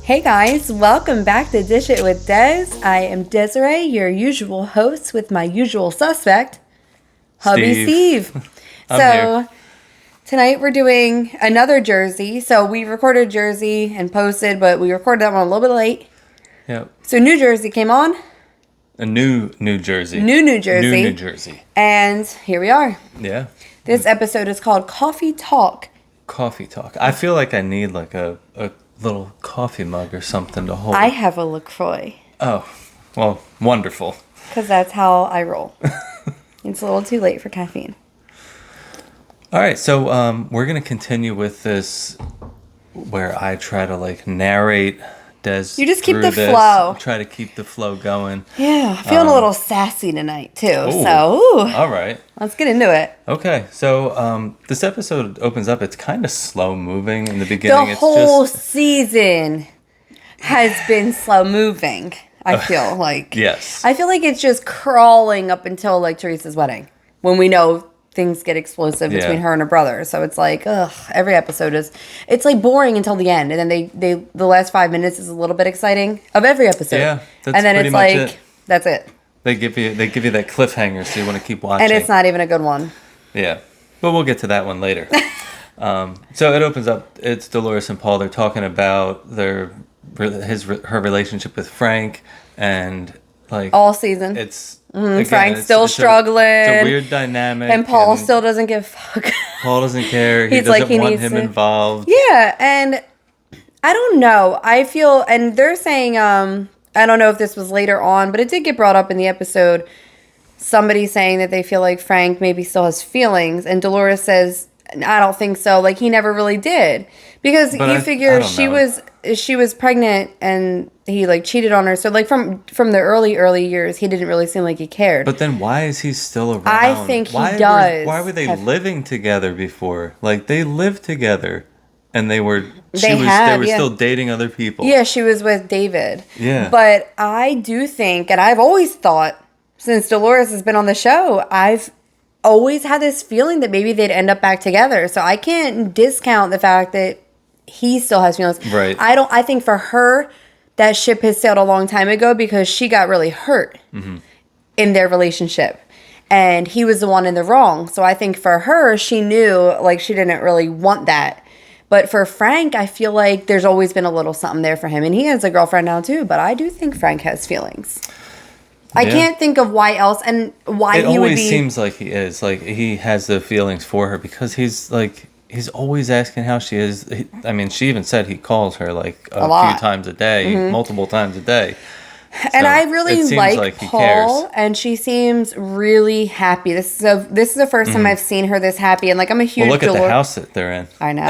Hey guys, welcome back to Dish It with Des. I am Desiree, your usual host with my usual suspect, Hubby Steve. So tonight we're doing another Jersey. So we recorded Jersey and posted, but we recorded that one a little bit late. Yep. So New Jersey came on. A New Jersey. New Jersey. New Jersey. And here we are. Yeah. This episode is called Coffee Talk. Coffee Talk. I feel like I need like a little coffee mug or something to hold. I have a LaCroix. Oh, well, wonderful. Because that's how I roll. It's a little too late for caffeine. All right, so we're going to continue with this where I try to like narrate Des. You just keep the flow. Try to keep the flow going. Yeah, feeling a little sassy tonight too. Ooh, all right. Let's get into it. Okay, so this episode opens up. It's kind of slow moving in the beginning. The whole season has been slow moving. I feel like. Yes. I feel like it's just crawling up until like Teresa's wedding, when we know things get explosive between her and her brother. So it's like, every episode it's like boring until the end, and then they the last 5 minutes is a little bit exciting of every episode. Yeah, that's and then pretty it's much like it. That's it. They give you that cliffhanger, so you want to keep watching. And it's not even a good one. Yeah, but we'll get to that one later. So it opens up. It's Dolores and Paul. They're talking about her relationship with Frank, and like all season. It's again, Frank's still struggling. It's a weird dynamic, and Paul still doesn't give a fuck. Paul doesn't care. He doesn't want him involved. Yeah, and I don't know. I feel, and they're saying, I don't know if this was later on, but it did get brought up in the episode. Somebody saying that they feel like Frank maybe still has feelings, and Dolores says, I don't think so. Like, he never really did. Because you figure she was pregnant and he like cheated on her. So like from the early years, he didn't really seem like he cared. But then why is he still around? I think he does. Why were they living together before? Like, they lived together and they were still dating other people. Yeah, she was with David. Yeah. But I do think, and I've always thought since Dolores has been on the show, I've always had this feeling that maybe they'd end up back together. So I can't discount the fact that he still has feelings. Right. I think for her, that ship has sailed a long time ago because she got really hurt in their relationship. And he was the one in the wrong. So I think for her, she knew like she didn't really want that. But for Frank, I feel like there's always been a little something there for him. And he has a girlfriend now too. But I do think Frank has feelings. I can't think of why else and why he would be. It always seems like he is. Like, he has the feelings for her because he's always asking how she is. She even said he calls her like a few times a day, multiple times a day. And so I really like Paul, and she seems really happy. This is the first time I've seen her this happy. And like, I'm a huge look at the house that they're in. I know.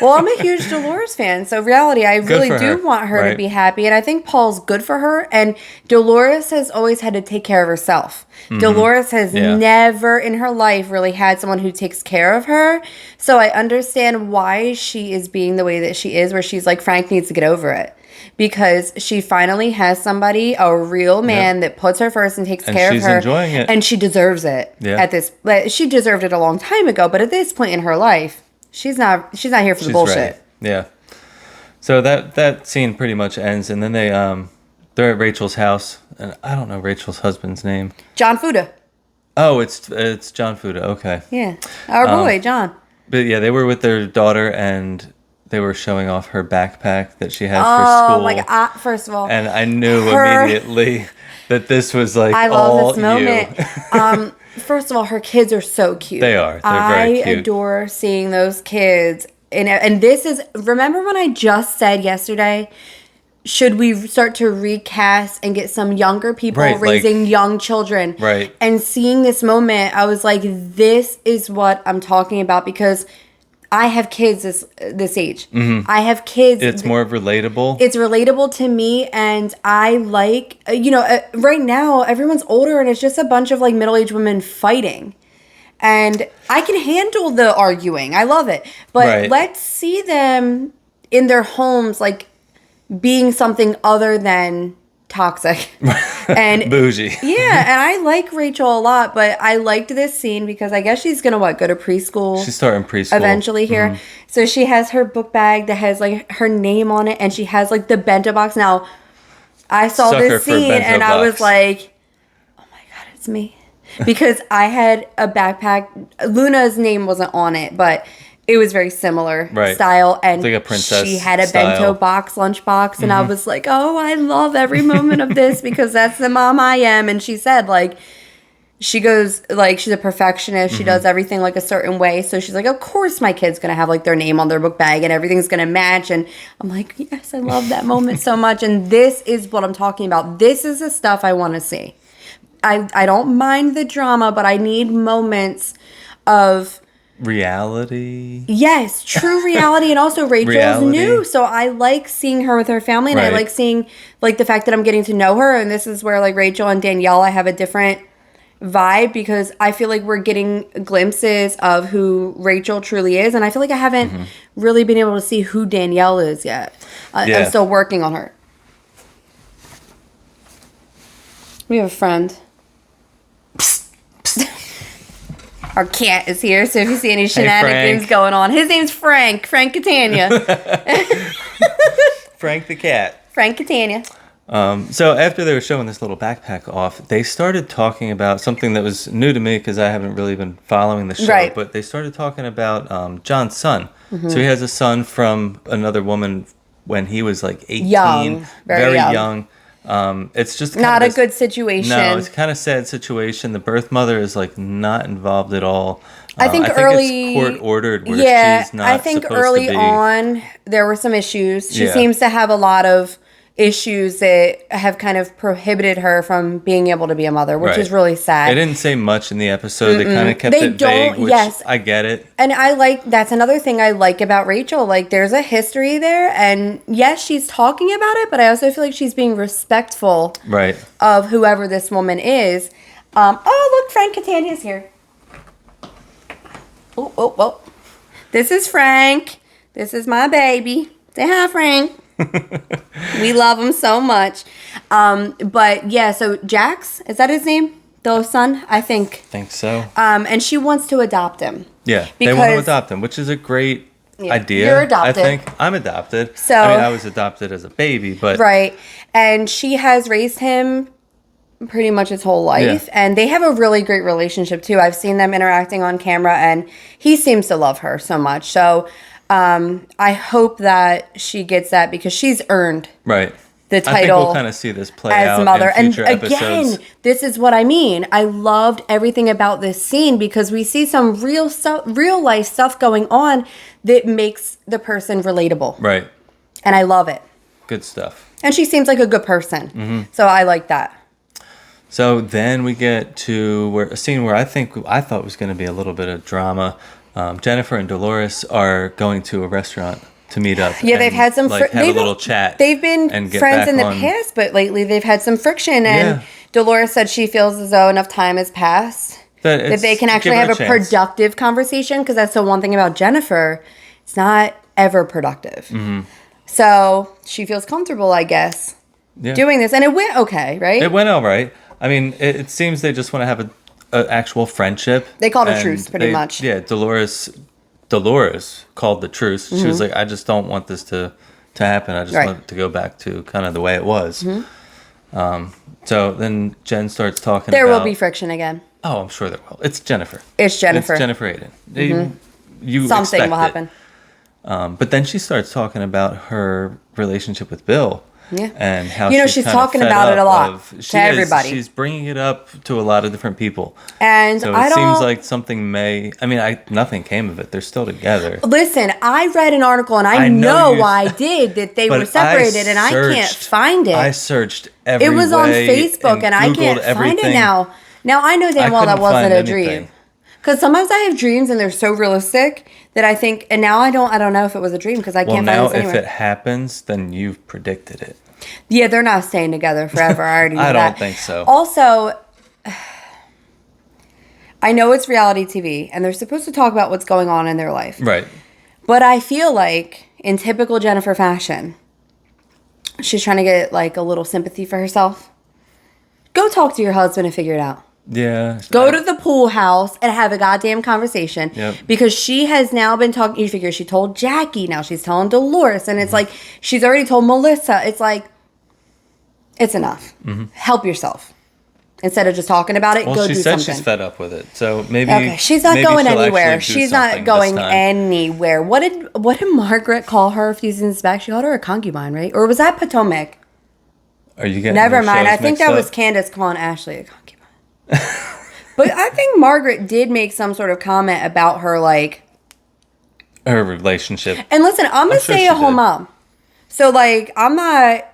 Well, I'm a huge Dolores fan, so reality, I really do want her to be happy, and I think Paul's good for her, and Dolores has always had to take care of herself. Dolores has never in her life really had someone who takes care of her, so I understand why she is being the way that she is, where she's like, Frank needs to get over it. Because she finally has somebody, a real man that puts her first and takes care of her. She's enjoying it. And she deserves it. Yeah. She deserved it a long time ago, but at this point in her life, she's not here for the bullshit. Ready. Yeah. So that scene pretty much ends, and then they're at Rachel's house, and I don't know Rachel's husband's name. John Fuda. Oh, it's John Fuda. Okay. Yeah, our boy John. But yeah, they were with their daughter, and they were showing off her backpack that she had for school. Oh my God! First of all, and I knew immediately that this was like I love this moment. First of all, her kids are so cute. They are. They're very cute. I adore seeing those kids. And this is, remember when I just said yesterday, should we start to recast and get some younger people raising young children? Right. And seeing this moment, I was like, this is what I'm talking about, because I have kids this age. I have kids. It's more relatable. It's relatable to me, and I like, right now, everyone's older, and it's just a bunch of, like, middle-aged women fighting. And I can handle the arguing. I love it. But let's see them in their homes, like, being something other than toxic. And bougie. Yeah, and I like Rachel a lot, but I liked this scene because I guess she's gonna go to preschool. She's starting preschool eventually here. Mm-hmm. So she has her book bag that has like her name on it, and she has like the bento box. Now, I saw this scene and I was like, "Oh my god, it's me!" Because I had a backpack. Luna's name wasn't on it, but it was very similar style, and like a princess she had a style. Bento box, lunchbox, and I was like, "Oh, I love every moment of this because that's the mom I am." And she said, like, she goes, like, she's a perfectionist. She does everything like a certain way, so she's like, "Of course, my kid's gonna have like their name on their book bag, and everything's gonna match." And I'm like, "Yes, I love that moment so much." And this is what I'm talking about. This is the stuff I want to see. I don't mind the drama, but I need moments of reality. Yes, true reality, and also Rachel's new, so I like seeing her with her family, and I like seeing like the fact that I'm getting to know her, and this is where like Rachel and Danielle, I have a different vibe because I feel like we're getting glimpses of who Rachel truly is, and I feel like I haven't really been able to see who Danielle is yet. I'm still working on her. We have a friend. Our cat is here, so if you see any shenanigans going on. His name's Frank Catania. Frank the cat. Frank Catania. So after they were showing this little backpack off, they started talking about something that was new to me because I haven't really been following the show, but they started talking about John's son. So he has a son from another woman when he was like 18. Young. Very young. It's just not a good situation. No, it's kind of sad situation. The birth mother is like not involved at all. I think it's court ordered where she's not. I think early on there were some issues. She seems to have a lot of issues that have kind of prohibited her from being able to be a mother, which is really sad. They didn't say much in the episode. They kind of kept it vague, which I get it. And that's another thing I like about Rachel. Like, there's a history there, and yes, she's talking about it, but I also feel like she's being respectful of whoever this woman is. Oh, look, Frank Catania's here. Oh. This is Frank. This is my baby. Say hi, Frank. We love him so much. But yeah, so Jax, is that his name? The son, I think so. And she wants to adopt him. Yeah, they want to adopt him, which is a great idea. You're adopted. I think I'm adopted. So I was adopted as a baby, but and she has raised him pretty much his whole life, and they have a really great relationship too. I've seen them interacting on camera, and he seems to love her so much. So I hope that she gets that because she's earned the title. I think we'll kind of see this play as out mother. in future and episodes. Again, this is what I mean. I loved everything about this scene because we see some real life stuff going on that makes the person relatable. Right. And I love it. Good stuff. And she seems like a good person. So I like that. So then we get to a scene where I thought was going to be a little bit of drama. Jennifer and Dolores are going to a restaurant to meet up. Yeah, they've had some have a little chat. They've been friends in the past, but lately they've had some friction. And Dolores said she feels as though enough time has passed that they can actually have a productive conversation. Because that's the one thing about Jennifer; it's not ever productive. So she feels comfortable, I guess, doing this, and it went okay, right? It went all right. I mean, it seems they just want to have an actual friendship. They called a truce, pretty much. Yeah, Dolores called the truce. She was like, I just don't want this to happen. I just want it to go back to kind of the way it was. So then Jen starts talking There will be friction again. Oh, I'm sure there will. It's Jennifer. It's Jennifer Hayden. You something will happen. But then she starts talking about her relationship with Bill. Yeah. And how she's talking about it a lot to everybody. She's bringing it up to a lot of different people. And so it seems like something nothing came of it. They're still together. Listen, I read an article and I know I did that they were separated and I can't find it. I searched every It was on Facebook and I can't find it now. Now I know damn well that wasn't a dream. Because sometimes I have dreams and they're so realistic that I think, and now I don't know if it was a dream because I can't find this anywhere. Well, now if it happens, then you've predicted it. Yeah, they're not staying together forever. I already know that. I don't think so. Also, I know it's reality TV and they're supposed to talk about what's going on in their life. Right. But I feel like, in typical Jennifer fashion, she's trying to get like a little sympathy for herself. Go talk to your husband and figure it out. Yeah. Go to the pool house and have a goddamn conversation. Yep. Because she has now been talking. You figure she told Jackie. Now she's telling Dolores. And it's like, she's already told Melissa. It's like, it's enough. Help yourself. Instead of just talking about it, go do something. Well, she said she's fed up with it. So maybe. Okay, she's not going anywhere. She's not going anywhere. What did Margaret call her a few seasons back? She called her a concubine, right? Or was that Potomac? Are you getting Never mind. I think that was Candace calling Ashley a concubine. But I think Margaret did make some sort of comment about her, like, her relationship. And listen, I'm a stay-at-home mom. So, like, I'm not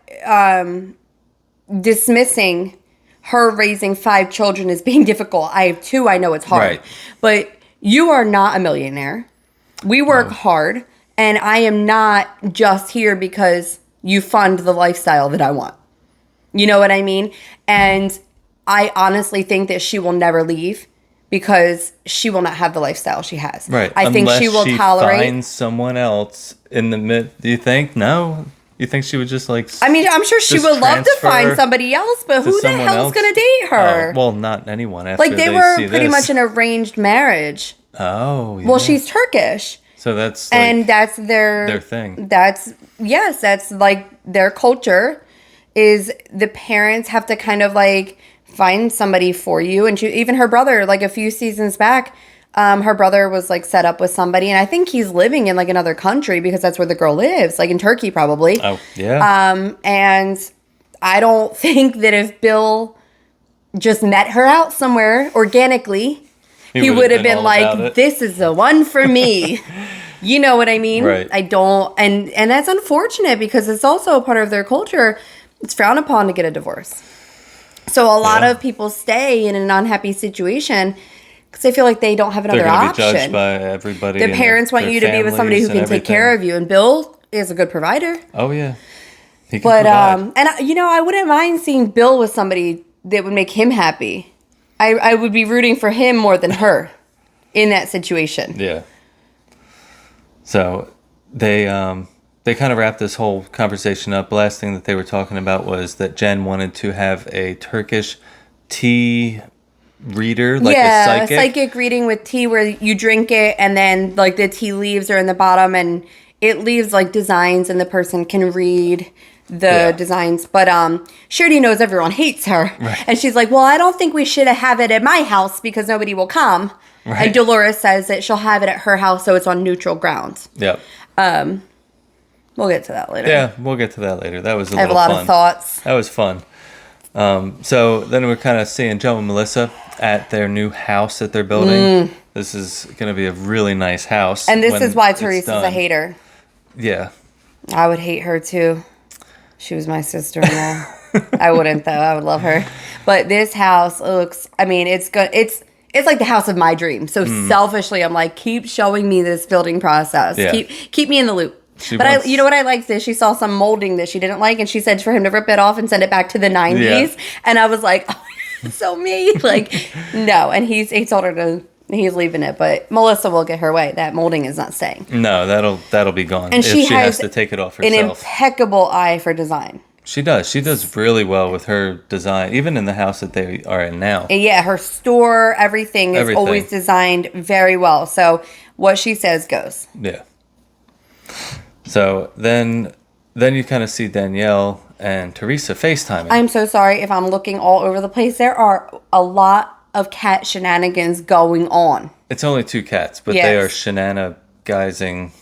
dismissing her raising 5 children as being difficult. I have 2. I know it's hard. Right. But you are not a millionaire. We work hard. And I am not just here because you fund the lifestyle that I want. You know what I mean? And I honestly think that she will never leave because she will not have the lifestyle she has. Right. I think she will tolerate. Find someone else in the mid. Do you think? No. You think she would just like? I mean, I'm sure she would love to find somebody else, but who the hell's going to date her? Well, not anyone. After like they were pretty much an arranged marriage. Oh. Yeah. Well, she's Turkish. So that's and that's their thing. That's like their culture. Is the parents have to kind of like find somebody for you, and even her brother, like a few seasons back, her brother was like set up with somebody, and I think he's living in like another country because that's where the girl lives, like in Turkey probably. Oh yeah. And I don't think that if Bill just met her out somewhere organically, he would have been like, "This is the one for me." You know what I mean? Right. I don't, and that's unfortunate because it's also a part of their culture. It's frowned upon to get a divorce. So a lot of people stay in an unhappy situation because they feel like they don't have another option. They're judged by everybody. The parents want you to be with somebody who can take care of you. And Bill is a good provider. Oh, yeah. He can provide. And, you know, I wouldn't mind seeing Bill with somebody that would make him happy. I would be rooting for him more than her in that situation. Yeah. So they kind of wrapped this whole conversation up. The last thing that they were talking about was that Jenn wanted to have a Turkish tea reader, like a psychic reading with tea where you drink it and then like the tea leaves are in the bottom and it leaves like designs and the person can read the designs. But she already knows everyone hates her. Right. And she's like, well, I don't think we should have it at my house because nobody will come. Right. And Dolores says that she'll have it at her house so it's on neutral grounds. Yep. We'll get to that later. Yeah, we'll get to that later. That was I have a lot of thoughts. That was fun. So then we're kind of seeing Joe and Melissa at their new house that they're building. This is going to be a really nice house. And this is why Teresa's a hater. Yeah. I would hate her too. She was my sister-in-law. I wouldn't though. I would love her. But this house looks, I mean, it's good. It's like the house of my dreams. So selfishly, I'm like, keep showing me this building process. Yeah. Keep me in the loop. You know what I liked is she saw some molding that she didn't like, and she said for him to rip it off and send it back to the 90s. Yeah. And I was like, oh, so me. Like, no. And he told her he's leaving it, but Melissa will get her way. That molding is not staying. No, that'll be gone. And she has to take it off herself. An impeccable eye for design. She does. She does really well with her design, even in the house that they are in now. Yeah, her store, everything is always designed very well. So what she says goes. Yeah. So then you kind of see Danielle and Teresa FaceTiming. I'm so sorry if I'm looking all over the place. There are a lot of cat shenanigans going on. It's only 2 cats, but they are shenanigizing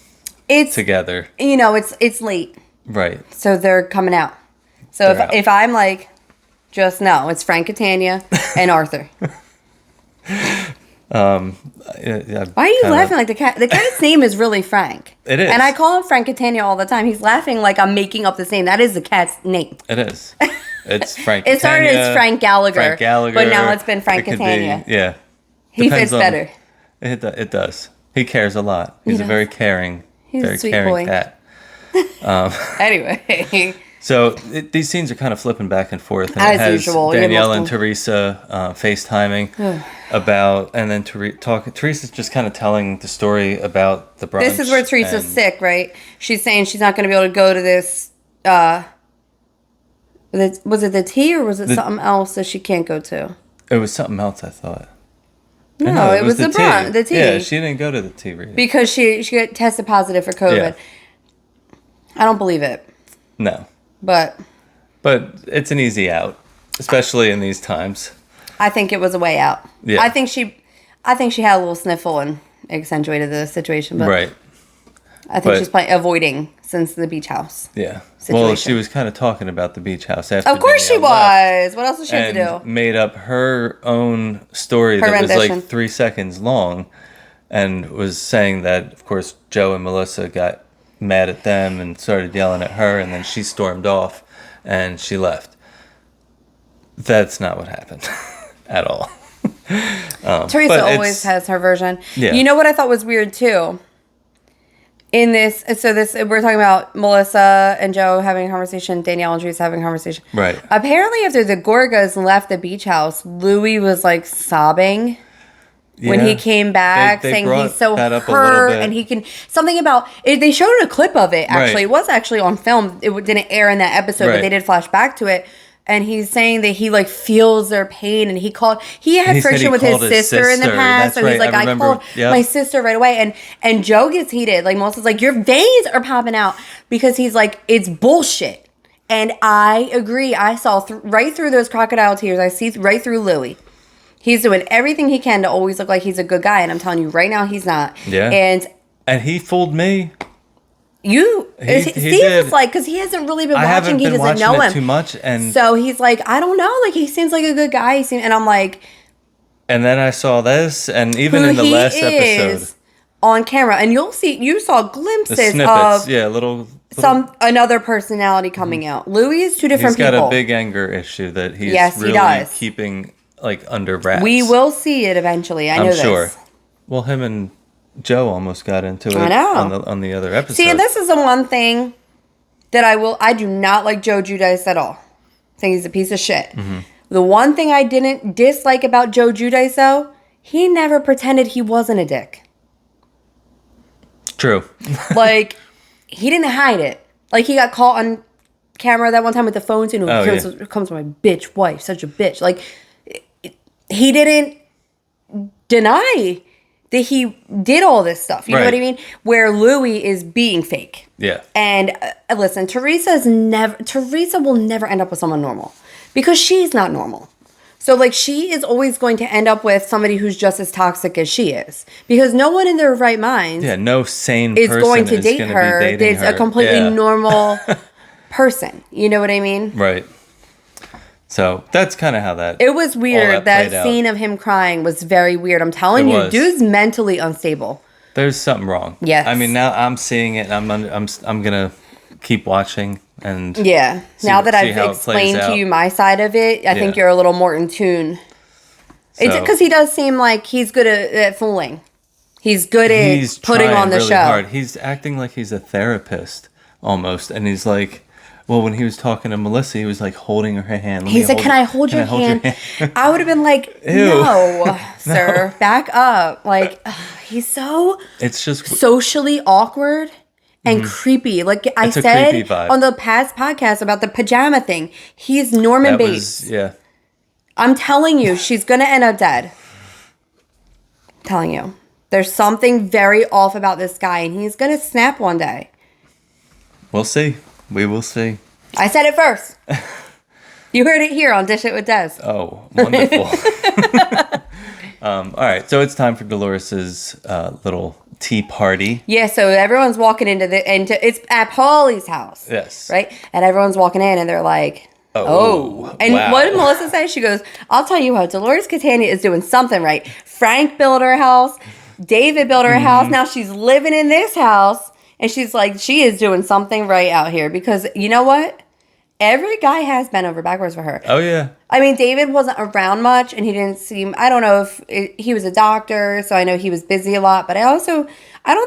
together. You know, it's late. Right. So they're coming out. So if I'm like, just know, it's Frank Catania and Arthur. Why are you laughing like the cat? The cat's name is really Frank. It is. And I call him Frank Catania all the time. He's laughing like I'm making up this name. That is the cat's name. It is. It's Frank It started as Frank Gallagher. But now it's been Frank Catania. Yeah. He fits better. It does. He cares a lot. He's a very caring, caring cat. Anyway. So these scenes are kind of flipping back and forth. And as usual. Danielle and Teresa FaceTiming about, and then Teresa's just kind of telling the story about the brunch. This is where Teresa's sick, right? She's saying she's not going to be able to go to this Was it the tea or was it something else that she can't go to? It was something else, I thought. No, it was the tea. Yeah, she didn't go to the tea reading. Because she got tested positive for COVID. Yeah. I don't believe it. No. But it's an easy out, especially in these times. I think it was a way out. Yeah. I think she had a little sniffle and accentuated the situation. But right. I think she's avoiding since the beach house. Yeah. Situation. Well, she was kind of talking about the beach house after. Of course she was. What else was she have to do? Made up her own story that rendition. Was like 3 seconds long, and was saying that, of course, Joe and Melissa got mad at them and started yelling at her, and then she stormed off and she left. That's not what happened at all. Teresa always has her version. Yeah. You know what I thought was weird too? In this, we're talking about Melissa and Joe having a conversation, Danielle and Teresa having a conversation. Right. Apparently, after the Gorgas left the beach house, Louis was like sobbing. Yeah. When he came back, saying he's so hurt and he can something about it. They showed a clip of it. Actually, right. It was actually on film. It didn't air in that episode, right. But they did flash back to it. And he's saying that he like feels their pain, and he had friction with his sister in the past. So he's like, I called my sister right away, and Joe gets heated. Like Melissa's like, your veins are popping out because he's like, it's bullshit. And I agree. I saw right through those crocodile tears. I see right through Louis. He's doing everything he can to always look like he's a good guy, and I'm telling you right now, he's not. Yeah. And he fooled me. Steve is like, because he hasn't really been watching. He doesn't know him too much, and so he's like, I don't know. Like he seems like a good guy. And I'm like, and then I saw this, and even in the last episode on camera, and you saw glimpses of another personality coming out. Louis is two different people. He's got a big anger issue that he does. Keeping like under wraps. We will see it eventually. I'm sure. Well, him and Joe almost got into it on the other episode. See, and this is the one thing that I do not like Joe Giudice at all. I think he's a piece of shit. Mm-hmm. The one thing I didn't dislike about Joe Giudice, though, he never pretended he wasn't a dick. True. Like, he didn't hide it. Like, he got caught on camera that one time with the phone too. Here comes my bitch wife, such a bitch. Like, he didn't deny that he did all this stuff. You know what I mean? Where Louis is being fake. Yeah. And listen, Teresa will never end up with someone normal because she's not normal. So like she is always going to end up with somebody who's just as toxic as she is because no one in their right mind no sane person is going to date her that's a completely normal person. You know what I mean? Right. So that's kind of how that. It was weird. That scene of him crying was very weird. I'm telling you, dude's mentally unstable. There's something wrong. Yes. I mean, now I'm seeing it. And I'm gonna keep watching and. Yeah. Now that I've explained to you my side of it, I think you're a little more in tune. It's because he does seem like he's good at fooling. He's good at putting on the really show. Hard. He's acting like he's a therapist almost, and he's like. Well, when he was talking to Melissa, he was like holding her hand. He's like, can I hold your hand? I would have been like, no, sir, back up. Like, it's just socially awkward and creepy. Like I said on the past podcast about the pajama thing, he's Norman Bates. I'm telling you, she's going to end up dead. I'm telling you. There's something very off about this guy, and he's going to snap one day. We'll see. We will see. I said it first. You heard it here on Dish It with Des. Oh, wonderful. All right, so it's time for Dolores's little tea party. Yeah, so everyone's walking into it's at Paulie's house. Yes. Right? And everyone's walking in and they're like, oh. And what did Melissa say? She goes, I'll tell you what, Dolores Catania is doing something right. Frank built her house. David built her house. Now she's living in this house. And she's like, she is doing something right out here. Because you know what? Every guy has bent over backwards for her. Oh, yeah. I mean, David wasn't around much. And he didn't seem... I don't know if... he was a doctor. So I know he was busy a lot. But I don't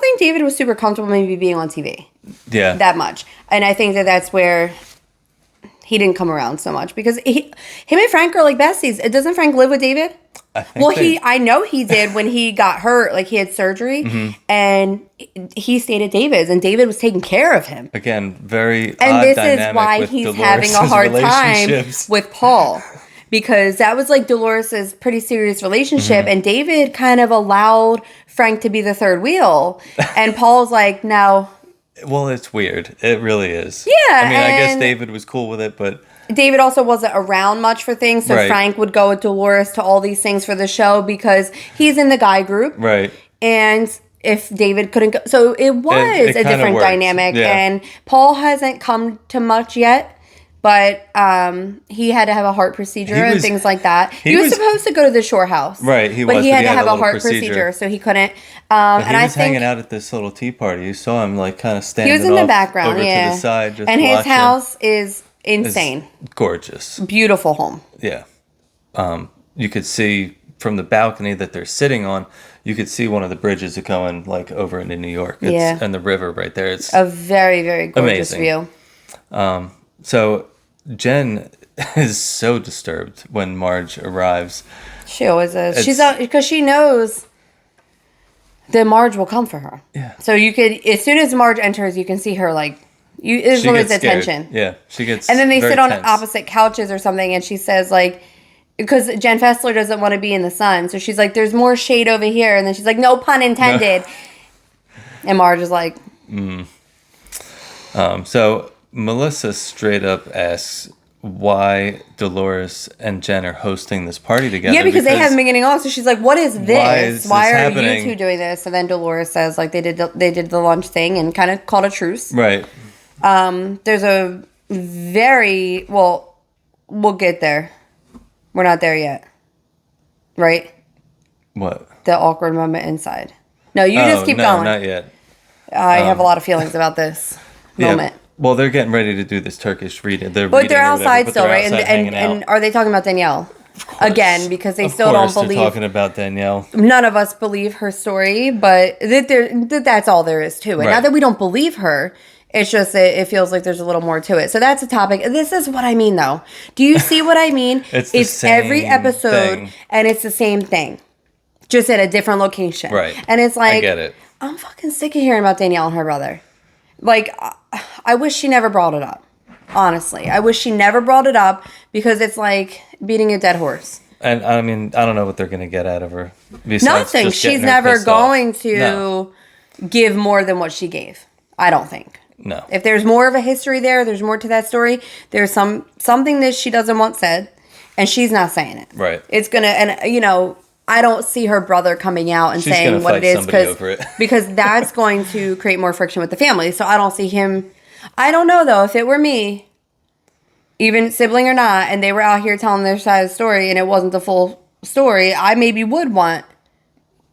think David was super comfortable maybe being on TV. Yeah. That much. And I think that's where he didn't come around so much. Because him and Frank are like besties. Doesn't Frank live with David? I know he did when he got hurt, like he had surgery, and he stayed at David's, and David was taking care of him. Again, very and odd this dynamic is why with he's Dolores' having a hard time with Paul, because that was like Dolores's pretty serious relationship, and David kind of allowed Frank to be the third wheel, and Paul's like, no. Well, it's weird. It really is. Yeah, I mean, I guess David was cool with it, but David also wasn't around much for things, so Frank would go with Dolores to all these things for the show because he's in the guy group. Right. And if David couldn't go... So it was a different dynamic. Yeah. And Paul hasn't come to much yet, but he had to have a heart procedure and things like that. He was supposed to go to the shore house. Right, but he had to have a heart procedure, so he couldn't. But he was hanging out at this little tea party. You saw him like kind of standing. He was in the background, over to the side, just and watching. His house is insane. It's gorgeous. Beautiful home. Yeah. You could see from the balcony that they're sitting on, you could see one of the bridges going like over into New York. And the river right there. It's a very, very gorgeous view. So Jenn is so disturbed when Marge arrives. She always is. Because she knows that Marge will come for her. Yeah. So you could, as soon as Marge enters, you can see her like, there's always attention. Yeah, she gets and then they sit on tense. opposite couches or something, and she says like, because Jen Fessler doesn't want to be in the sun, so she's like, there's more shade over here, and then she's like, no pun intended. And Marge is like, So Melissa straight up asks why Dolores and Jenn are hosting this party together. Yeah, because they haven't been getting off. So she's like, what is this? Why are you two doing this? And then Dolores says like they did the lunch thing and kind of called a truce. Right. There's a very, well, we'll get there. We're not there yet. Right? What? The awkward moment inside. No, you just keep going. Not yet. I have a lot of feelings about this moment. Well, they're getting ready to do this Turkish reading. They're outside still, right? And are they talking about Danielle? Again, because they still don't believe. They're talking about Danielle. None of us believe her story, but that's all there is to it. Right. Not that we don't believe her. It's just that it feels like there's a little more to it. So that's a topic. This is what I mean, though. Do you see what I mean? It's every episode, and it's the same thing, just at a different location. Right. And it's like, I get it. I'm fucking sick of hearing about Danielle and her brother. Like, I wish she never brought it up. Honestly, I wish she never brought it up because it's like beating a dead horse. And I mean, I don't know what they're going to get out of her. Nothing. She's never going to give more than what she gave. I don't think. No. If there's more of a history there's more to that story. There's something that she doesn't want said, and she's not saying it. Right. It's gonna, and I don't see her brother coming out and saying what it is because that's going to create more friction with the family. So I don't see him. I don't know though. If it were me, even sibling or not, and they were out here telling their side of the story and it wasn't the full story, I maybe would want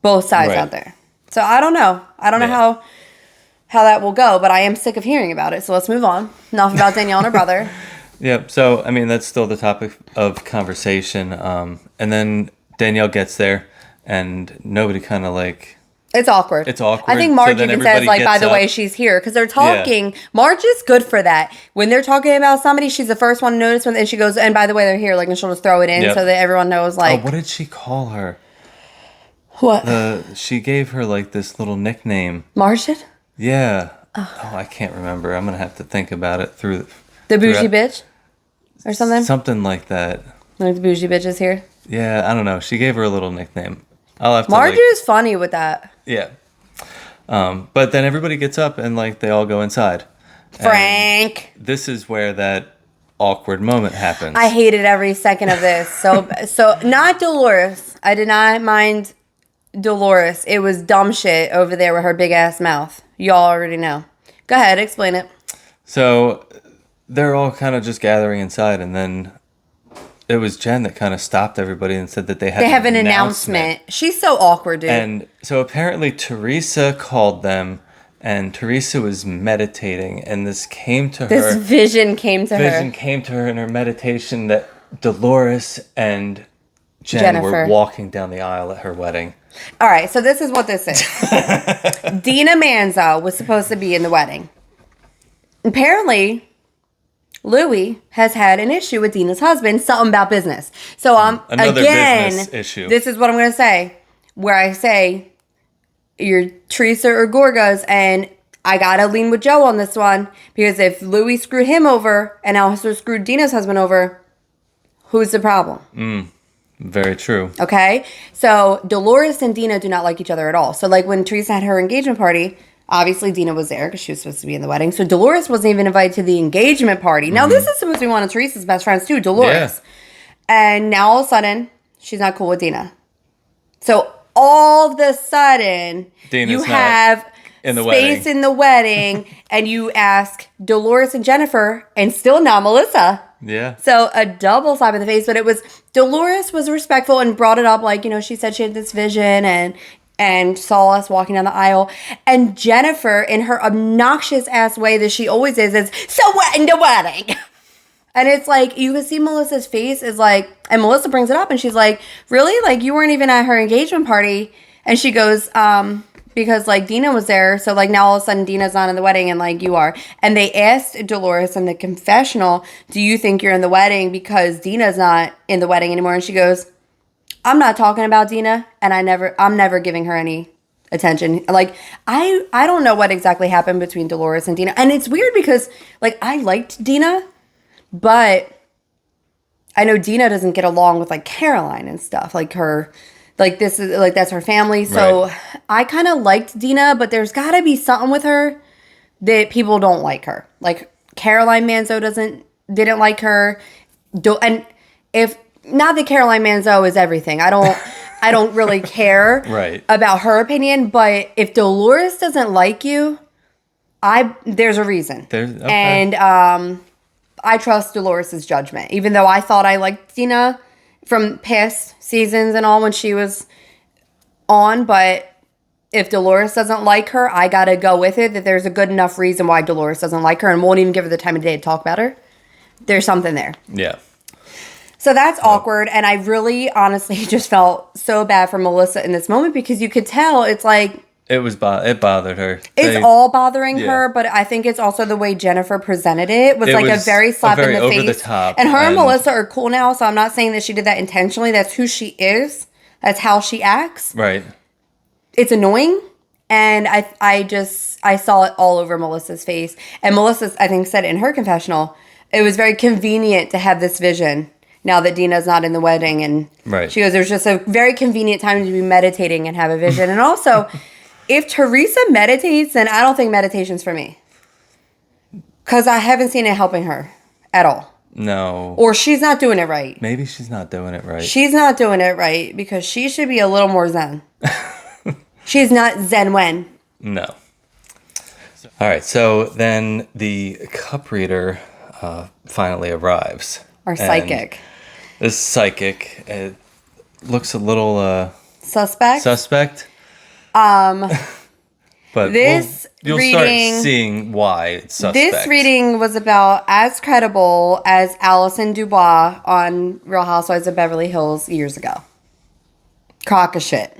both sides out there. So I don't know. I don't know how that will go, but I am sick of hearing about it. So let's move on. Enough about Danielle and her brother. Yeah. So I mean, that's still the topic of conversation. And then Danielle gets there, and nobody kind of like. It's awkward. I think Marge even says, like, by the way, she's here. Because they're talking. Yeah. Marge is good for that. When they're talking about somebody, she's the first one to notice when, and she goes, and by the way, they're here. Like, and she'll just throw it in so that everyone knows, like. Oh, what did she call her? What? She gave her, like, this little nickname. Marge did? Yeah. Oh, I can't remember. I'm going to have to think about it through. The bougie bitch? Or something? Something like that. Like the bougie bitch is here? Yeah, I don't know. She gave her a little nickname. I'll have to. Marge is funny with that. Yeah. But then everybody gets up and like they all go inside. Frank. And this is where that awkward moment happens. I hated every second of this. So not Dolores. I did not mind Dolores. It was dumb shit over there with her big ass mouth. Y'all already know. Go ahead, explain it. So they're all kind of just gathering inside, and then it was Jenn that kind of stopped everybody and said that they have an announcement. She's so awkward, dude. And so apparently Teresa called them, and Teresa was meditating, and this vision came to her in her meditation that Dolores and Jenn were walking down the aisle at her wedding. All right, so this is what this is. Dina Manzo was supposed to be in the wedding. Apparently, Louis has had an issue with Dina's husband, something about business. So Another again, business issue. This is what I'm going to say, where I say you're Teresa or Gorgas, and I got to lean with Joe on this one, because if Louis screwed him over and also screwed Dina's husband over, who's the problem? Very true. Okay? So Dolores and Dina do not like each other at all. So like when Teresa had her engagement party, obviously Dina was there because she was supposed to be in the wedding. So Dolores wasn't even invited to the engagement party. Now this is supposed to be one of Teresa's best friends too, Dolores. Yeah. And now all of a sudden, she's not cool with Dina. So all of a sudden, Dina's you have in the space wedding. In the wedding, and you ask Dolores and Jennifer, and still not Melissa. Yeah. So a double slap in the face, but it was, Dolores was respectful and brought it up, like, you know, she said she had this vision and saw us walking down the aisle. And Jennifer, in her obnoxious ass way that she always is, so what in the wedding? And it's like, you can see Melissa's face is like, and Melissa brings it up and she's like, really? Like, you weren't even at her engagement party? And she goes, because like Dina was there. So like now all of a sudden Dina's not in the wedding and like you are. And they asked Dolores in the confessional, do you think you're in the wedding because Dina's not in the wedding anymore? And she goes, I'm not talking about Dina, and I'm never giving her any attention. Like, I don't know what exactly happened between Dolores and Dina. And it's weird because like I liked Dina, but I know Dina doesn't get along with like Caroline and stuff. Like her, like this is like that's her family. So right. I kind of liked Dina, but there's got to be something with her that people don't like her. Like Caroline Manzo didn't like her. And if not that Caroline Manzo is everything. I don't really care right. about her opinion, but if Dolores doesn't like you, there's a reason. Okay. And I trust Dolores' judgment, even though I thought I liked Dina from past seasons and all when she was on. But if Dolores doesn't like her, I got to go with it, that there's a good enough reason why Dolores doesn't like her and won't even give her the time of day to talk about her. There's something there. Yeah. So that's awkward. And I really, honestly, just felt so bad for Melissa in this moment because you could tell it's like, it bothered her. It's all bothering her, but I think it's also the way Jennifer presented it was like a very slap in the face. Over the top. And her and Melissa are cool now, so I'm not saying that she did that intentionally. That's who she is. That's how she acts. Right. It's annoying, and I saw it all over Melissa's face. And Melissa, I think, said in her confessional, it was very convenient to have this vision now that Dina's not in the wedding. And right. She goes, there's just a very convenient time to be meditating and have a vision. And also, if Teresa meditates, then I don't think meditation's for me. Because I haven't seen it helping her at all. No. Or she's not doing it right. Maybe she's not doing it right. She's not doing it right because she should be a little more zen. She's not zen when. No. All right, so then the cup reader finally arrives. Our psychic. This psychic looks a little... Suspect. But you'll start seeing why it's suspect. This reading was about as credible as Allison Dubois on Real Housewives of Beverly Hills years ago. Crock of shit.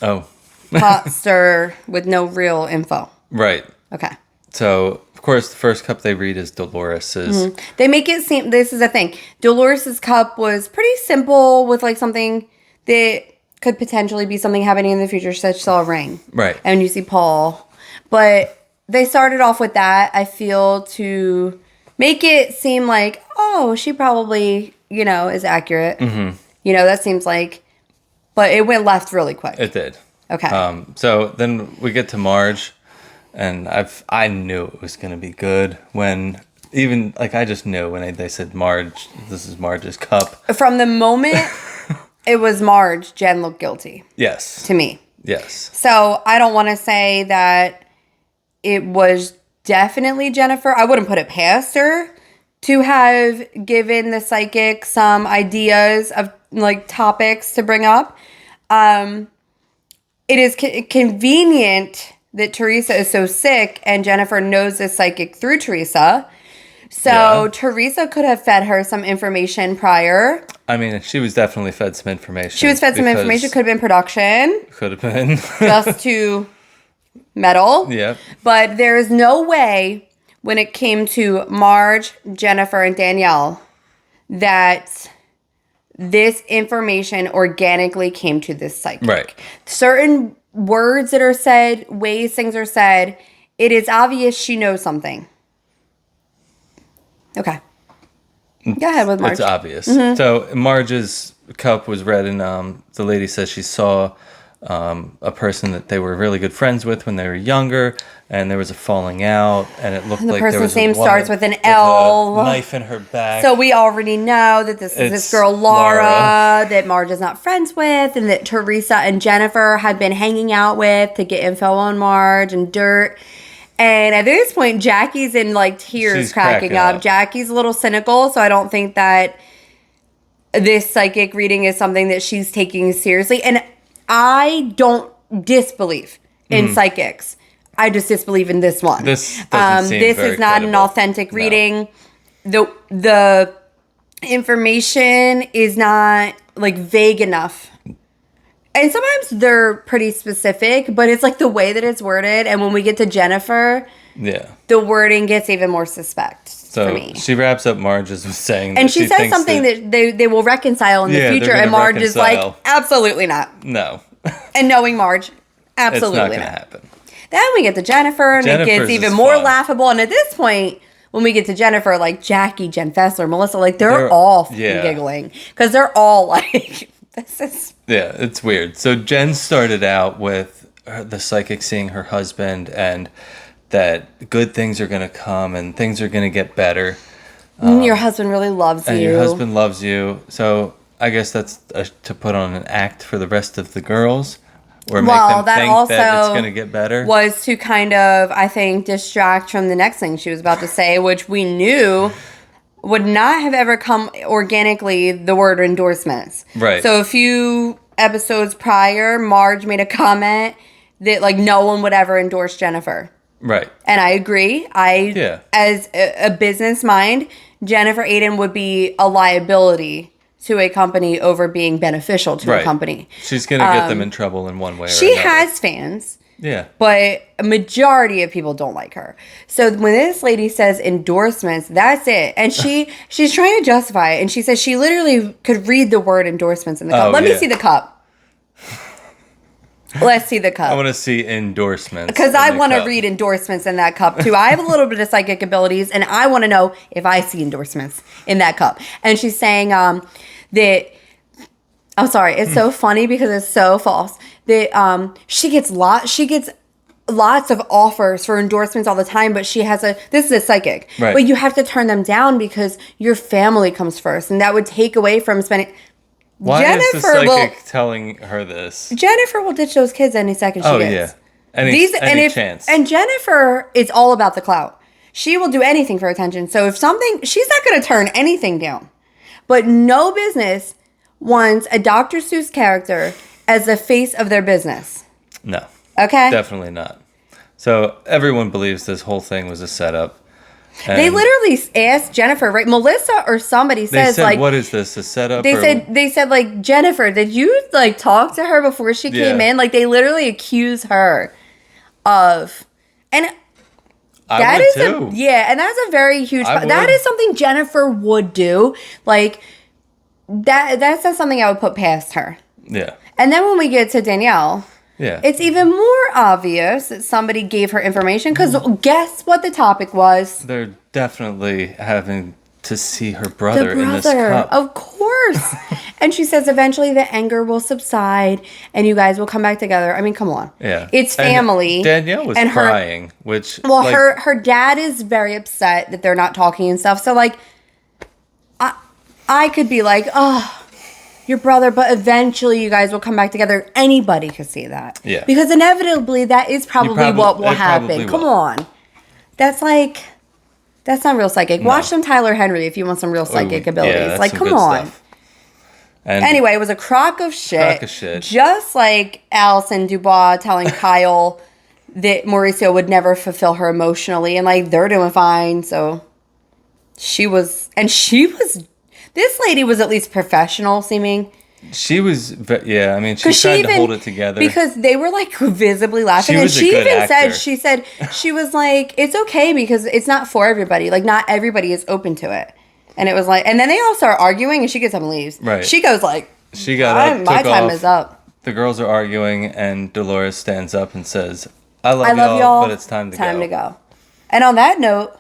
Oh. Pot stir with no real info. Right. Okay. So, of course, the first cup they read is Dolores's. Mm-hmm. They make it seem, this is the thing, Dolores's cup was pretty simple with like something that could potentially be something happening in the future, such as a ring. Right. And you see Paul. But they started off with that, I feel, to make it seem like, oh, she probably, is accurate. Mm-hmm. That seems like, but it went left really quick. It did. Okay. So then we get to Marge, and I knew it was going to be good when, even, like, I just knew when they said Marge, this is Marge's cup. From the moment... It was Marge. Jenn looked guilty. Yes. To me. Yes. So I don't want to say that it was definitely Jennifer. I wouldn't put it past her to have given the psychic some ideas of like topics to bring up. It is convenient that Teresa is so sick and Jennifer knows the psychic through Teresa. So Teresa could have fed her some information prior. I mean, she was definitely fed some information. She was fed some information. Could have been production. Could have been. Just to meddle. Yeah. But there is no way when it came to Marge, Jennifer, and Danielle, that this information organically came to this psychic. Right. Certain words that are said, ways things are said, it is obvious she knows something. Okay. Go ahead with Marge. It's obvious. Mm-hmm. So Marge's cup was red, and the lady says she saw a person that they were really good friends with when they were younger, and there was a falling out, and it looked like there was a woman starts with an L, a knife in her back. So we already know that this is this girl Laura that Marge is not friends with, and that Teresa and Jennifer had been hanging out with to get info on Marge and dirt. And at this point, Jackie's in like tears. She's cracking up. Jackie's a little cynical, so I don't think that this psychic reading is something that she's taking seriously. And I don't disbelieve in psychics. I just disbelieve in this one. This doesn't seem this very is not credible. an authentic reading. The information is not like vague enough. And sometimes they're pretty specific, but it's like the way that it's worded. And when we get to Jennifer, the wording gets even more suspect for me. She wraps up Marge's with saying that and she says something that they will reconcile in the future. And Marge is like, absolutely not. No. And knowing Marge, absolutely not. It's not going to happen. Then we get to Jennifer, and it gets even more laughable. And at this point, when we get to Jennifer, like Jackie, Jen Fessler, Melissa, like they're all giggling. Because they're all like, this is... Yeah, it's weird. So Jen started out with the psychic seeing her husband and that good things are going to come and things are going to get better. Your husband really loves you. And your husband loves you. So I guess that's to put on an act for the rest of the girls. Or make them think that it's going to get better. Was to kind of, I think, distract from the next thing she was about to say, which we knew would not have ever come organically, the word endorsements. Right. So a few episodes prior, Marge made a comment that like no one would ever endorse Jennifer. Right. And I agree. As a business mind, Jennifer Aiden would be a liability to a company over being beneficial to a company. She's going to get them in trouble in one way or another. She has fans. Yeah. But a majority of people don't like her. So when this lady says endorsements, that's it. And she's trying to justify it. And she says she literally could read the word endorsements in the cup. Let me see the cup. Let's see the cup. I want to see endorsements. Because I want to read endorsements in that cup too. I have a little bit of psychic abilities, and I want to know if I see endorsements in that cup. And she's saying that... I'm sorry. It's so funny because it's so false. That she gets lots of offers for endorsements all the time, but this is a psychic. Right. But you have to turn them down because your family comes first, and that would take away from spending. Why is the psychic telling her this? Jennifer will ditch those kids any second she gets. Any chance. And Jennifer is all about the clout. She will do anything for attention. So if she's not going to turn anything down. But no business wants a Dr. Seuss character as the face of their business. No. Okay? Definitely not. So everyone believes this whole thing was a setup. They literally asked Jennifer, right? Melissa or somebody says, like... what is this, a setup? They said, like, Jennifer, did you, like, talk to her before she came in? Like, they literally accuse her of... And I would too. And that's a very huge... That is something Jennifer would do. Like... That's not something I would put past her. Yeah. And then when we get to Danielle, it's even more obvious that somebody gave her information because guess what the topic was? They're definitely having to see her brother in this cup. Of course. And she says eventually the anger will subside and you guys will come back together. I mean, come on. Yeah. It's family. And Danielle was crying, which... Well, her dad is very upset that they're not talking and stuff. So, like... I could be like, oh, your brother, but eventually you guys will come back together. Anybody could see that. Yeah. Because inevitably that is probably what will happen. Come on. That's not real psychic. No. Watch some Tyler Henry if you want some real psychic abilities. Yeah, like, come on. Anyway, it was a crock of shit. Just like Alison Dubois telling Kyle that Mauricio would never fulfill her emotionally. And, like, they're doing fine. So she was... This lady was at least professional seeming. She was, I mean, she tried to hold it together. Because they were like visibly laughing. She said, she was like, it's okay because it's not for everybody. Like, not everybody is open to it. And it was like, and then they all start arguing and she gets up and leaves. Right. She goes like, she got up, my time is up. The girls are arguing and Dolores stands up and says, I love y'all, but it's time to go. And on that note,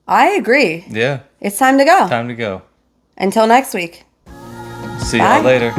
I agree. Yeah. It's time to go. Time to go. Until next week. See y'all later.